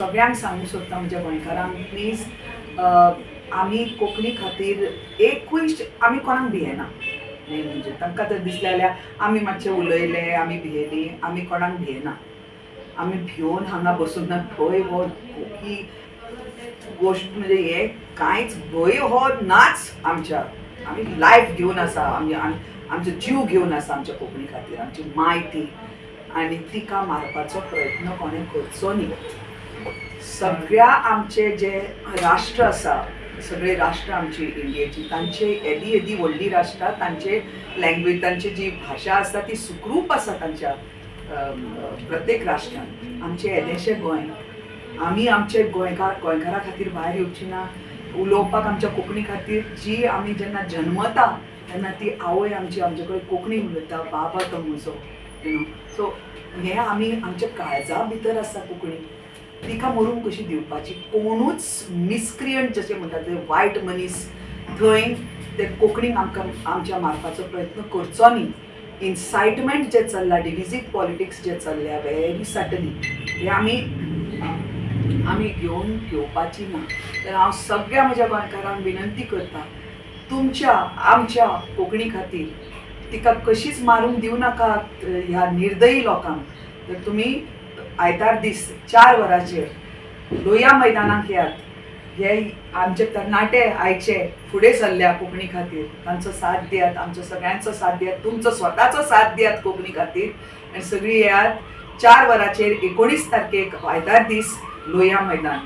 सगळ्यांक सांगूंक सोदता म्हणजे गोंयकारांक प्लीज आमी कोंकणी खातीर एकूय आमी कोणाक भियेना. मेन म्हणजे तांकां जर दिसलें जाल्यार आमी मातशें उलयलें, आमी भियेलीं, आमी कोणाक भियेना. आमी भिवून हांगा बसूंक ना. भंय हो ही गोश्ट म्हणजे हे कांयच भंय हो नाच आमच्या. आमी लायफ घेवन आसा, आमचो जीव घेवन आसा आमच्या कोंकणी खातीर, आमची माय ती. आनी तिका मारपाचो प्रयत्न कोणें करचो न्ही. सगळ्या आमचे जे राष्ट्र आसा, सगळे राष्ट्र आमची इंडियेची, तांचे येदी येदी व्हडली राष्ट्रां, तांचे लँग्वेज, तांची जी भाशा आसा ती सुखरूप आसा तांच्या प्रत्येक राष्ट्रान. आमचें येदेशें गोंय, आमी आमचे गोंयकारा खातीर भायर येवची ना. उलोवपाक आमच्या कोंकणी खातीर जी आमी जेन्ना जल्मता तेन्ना ती आवय आमची आमचे कडेन कोंकणीन उलयता, बाबा तो म्हजो, सो हें आमी आमच्या काळजा भितर आसा कोंकणी. तिका मरूंक कशी दिवपाची. कोणूच मिसक्रियंट जशें म्हणटात ते वायट मनीस थंय ते कोंकणीक आमच्या मारपाचो प्रयत्न करचो न्ही. इन्सायटमेंट जे चल्ला, डिविजीव पॉलिटिक्स जे चल्ल्या व्हेरी सटली, हे आमी घेवपाची ना. तर हांव सगळ्या म्हज्या गोंयकारांक विनंती करता, तुमच्या आमच्या कोंकणी खातीर तिका कशीच मारूंक दिवं नाका ह्या निर्दयी लोकांक. तर तुमी आयतार दीस 4 वरांचेर लोहिया मैदानाक येयात. हे आमचे तरणाटे आयचे फुडें सरल्या कोंकणी खातीर, तांचो साथ दियात, आमचो सगळ्यांचो साथ दियात, तुमचो स्वताचो साथ दियात कोंकणी खातीर. आनी सगळीं येयात 4 वरांचेर 19 तारखेक आयतार दीस लोहिया मैदान.